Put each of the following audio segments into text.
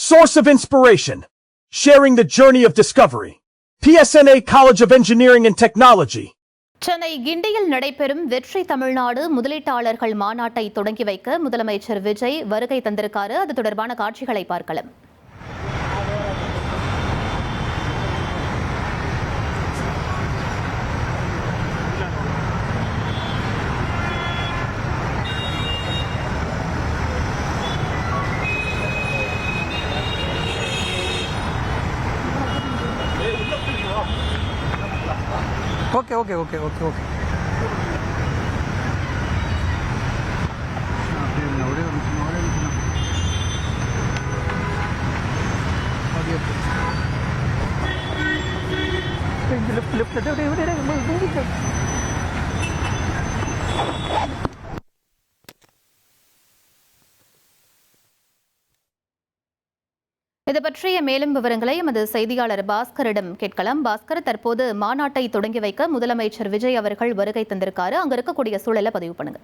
Source of inspiration. Sharing the journey of discovery. PSNA College of Engineering and Technology. Chennai கிண்டியில் நடைபெறும் வெற்றி தமிழ்நாடு முதலீட்டாளர்கள் மாநாட்டை தொடங்கி வைக்க முதலமைச்சர் விஜய் வருகை தந்திருக்காரு. அது தொடர்பான காட்சிகளை பார்க்கலாம். Okay. இது பற்றிய மேலும் விவரங்களை எமது செய்தியாளர் பாஸ்கரிடம் கேட்கலாம். பாஸ்கர், தற்போது மாநாட்டை தொடங்கி வைக்க முதலமைச்சர் விஜய் அவர்கள் வருகை தந்திருக்காரு. அங்க இருக்கக்கூடிய சூழலை பதிவு பண்ணுங்க.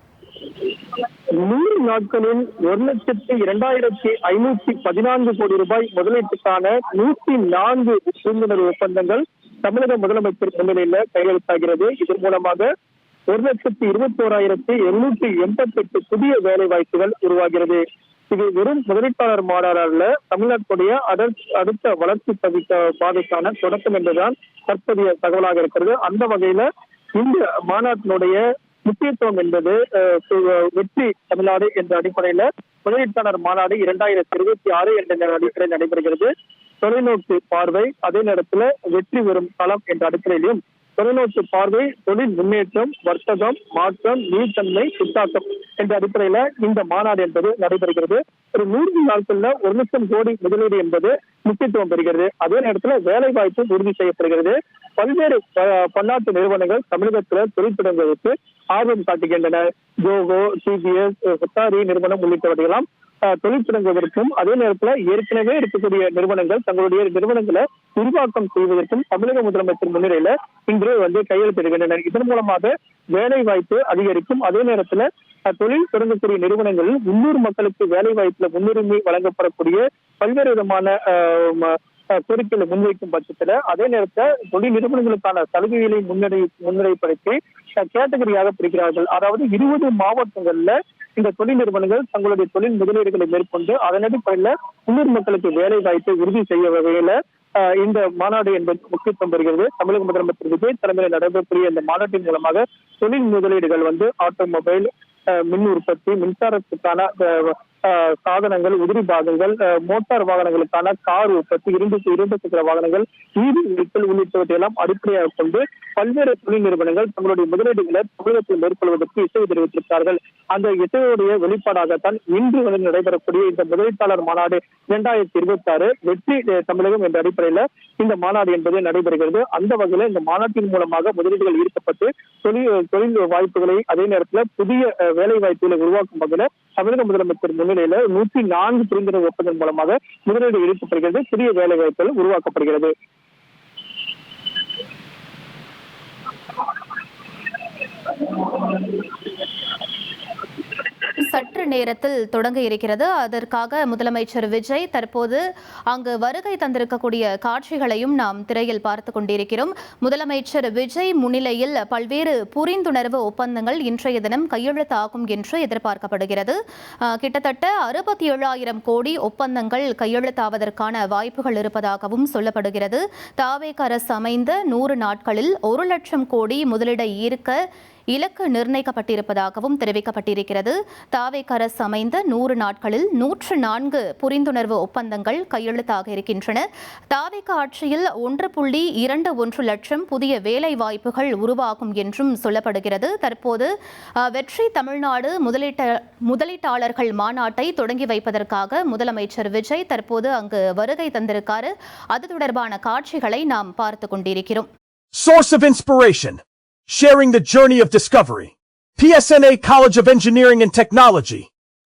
100 நாட்களில் 1,02,514 கோடி ரூபாய் முதலீட்டுக்கான 104 புரிந்துணர்வு ஒப்பந்தங்கள் தமிழக முதலமைச்சர் முன்னிலையில் கையெழுத்தாகிறது. இதன் மூலமாக 1,21,788 புதிய வேலை வாய்ப்புகள் உருவாகிறது. இது வெறும் முதலீட்டாளர் மாநாடு அல்ல, தமிழ்நாட்டுடைய அடுத்த வளர்ச்சி பாதைக்கான தொடக்கம் என்றுதான் தற்போதைய தகவலாக இருக்கிறது. அந்த வகையில இந்த மாநாட்டினுடைய முக்கியத்துவம் என்பது வெற்றி தமிழ்நாடு என்ற அடிப்படையில முதலீட்டாளர் மாநாடு 2026 என்ற அடிப்படையில் நடைபெறுகிறது. தொலைநோக்கு பார்வை, அதே நேரத்துல வெற்றி பெறும் களம் என்ற அடிப்படையிலும் தொலைநோக்கு பார்வை, தொழில் முன்னேற்றம், வர்த்தகம், மாற்றம், நீர்த்தன்மை, சுத்தாக்கம் என்ற அடிப்படையில இந்த மாநாடு என்பது நடைபெறுகிறது. ஒரு 100 நாட்கள்ல 1 லட்சம் கோடி முதலீடு என்பது முக்கியத்துவம் பெறுகிறது. அதே நேரத்துல வேலை வாய்ப்பு உறுதி செய்யப்படுகிறது. பல்வேறு பன்னாட்டு நிறுவனங்கள் தமிழகத்துல தொழில் தொடங்குவதற்கு ஆர்வம் காட்டுகின்றன. ஜோகோ, டிபிஎஸ், ஹெத்தாரி நிறுவனம் உள்ளிட்டவர்களெல்லாம் தொழில் தொடங்குவதற்கும், அதே நேரத்துல ஏற்கனவே இருக்கக்கூடிய நிறுவனங்கள் தங்களுடைய நிறுவனங்களை விரிவாக்கம் செய்வதற்கும் தமிழக முதலமைச்சர் முன்னிலையில இன்று கையெழுத்திடுகின்றனர். இதன் மூலமாக வேலை வாய்ப்பு அதிகரிக்கும். அதே நேரத்துல தொழில் தொடங்கக்கூடிய நிறுவனங்களில் உள்ளூர் மக்களுக்கு வேலை வாய்ப்புல முன்னுரிமை வழங்கப்படக்கூடிய பல்வேறு விதமான கோரிக்கைகளை முன்வைக்கும் பட்சத்துல அதே நேரத்தில் தொழில் நிறுவனங்களுக்கான சலுகைகளை முன்னிலைப்படுத்தி கேட்டகரியாக பிரிக்கிறார்கள். அதாவது 20 மாவட்டங்கள்ல இந்த தொழில் நிறுவனங்கள் தங்களுடைய தொழில் முதலீடுகளை மேற்கொண்டு அதன் அடிப்படையில உள்ளூர் மக்களுக்கு வேலை வாய்ப்பை உறுதி செய்ய வகையில இந்த மாநாடு என்பது முக்கியத்துவம் பெறுகிறது. தமிழக முதலமைச்சர் விஜய் தலைமையில் நடைபெறக்கூடிய இந்த மாநாட்டின் மூலமாக தொழில் முதலீடுகள் ஆட்டோமொபைல், மின் உற்பத்தி, மின்சாரத்துக்கான சாதனங்கள், உதிரி பாகங்கள், மோட்டார் வாகனங்களுக்கான கார் உற்பத்தி, இரண்டு சக்கர வாகனங்கள், நீதி வெஹிக்கிள் உள்ளிட்டவற்றையெல்லாம் அடிப்படையாக கொண்டு பல்வேறு தொழில் நிறுவனங்கள் தங்களுடைய முதலீடுகளை தமிழகத்தில் மேற்கொள்வதற்கு இசைவு தெரிவித்திருக்கிறார்கள். அந்த இசையுடைய வெளிப்பாடாகத்தான் இன்று நடைபெறக்கூடிய இந்த முதலீட்டாளர் மாநாடு 2026 வெற்றி தமிழகம் என்ற அடிப்படையில இந்த மாநாடு என்பது நடைபெறுகிறது. அந்த வகையில இந்த மாநாட்டின் மூலமாக முதலீடுகள் ஈர்க்கப்பட்டு தொழில் வாய்ப்புகளை, அதே நேரத்தில் புதிய வேலை வாய்ப்புகளை உருவாக்கும் வகையில தமிழக முதலமைச்சர் முன்னிலையில 104 புரிந்துணர்வு ஒப்பந்தம் மூலமாக முதலீடு ஈர்க்கப்படுகிறது. புதிய வேலை வாய்ப்புகள் உருவாக்கப்படுகிறது. சற்று நேரத்தில் தொடங்க இருக்கிறது. அதற்காக முதலமைச்சர் விஜய் தற்போது அங்கு வருகை தந்திருக்கக்கூடிய காட்சிகளையும் நாம் திரையில் பார்த்து கொண்டிருக்கிறோம். முதலமைச்சர் விஜய் முன்னிலையில் பல்வேறு புரிந்துணர்வு ஒப்பந்தங்கள் இன்றைய தினம் கையெழுத்தாகும் என்று எதிர்பார்க்கப்படுகிறது. கிட்டத்தட்ட 67,000 கோடி ஒப்பந்தங்கள் கையெழுத்தாவதற்கான வாய்ப்புகள் இருப்பதாகவும் சொல்லப்படுகிறது. தாவேக அரசு அமைந்த 100 நாட்களில் 1 லட்சம் கோடி முதலீடை ஈர்க்க இலக்கு நிர்ணயிக்கப்பட்டிருப்பதாகவும் தெரிவிக்கப்பட்டிருக்கிறது. தாவேக அரசு அமைந்த 100 நாட்களில் 104 புரிந்துணர்வு ஒப்பந்தங்கள் கையெழுத்தாக இருக்கின்றன. தாவேக ஆட்சியில் 1.21 லட்சம் புதிய வேலை வாய்ப்புகள் உருவாகும் என்றும் சொல்லப்படுகிறது. தற்போது வெற்றி தமிழ்நாடு முதலீட்டாளர்கள் மாநாட்டை தொடங்கி வைப்பதற்காக முதலமைச்சர் விஜய் தற்போது அங்கு வருகை தந்திருக்காரு. அது தொடர்பான காட்சிகளை நாம் பார்த்து கொண்டிருக்கிறோம். Source of inspiration. Sharing the journey of discovery. PSNA College of Engineering and Technology.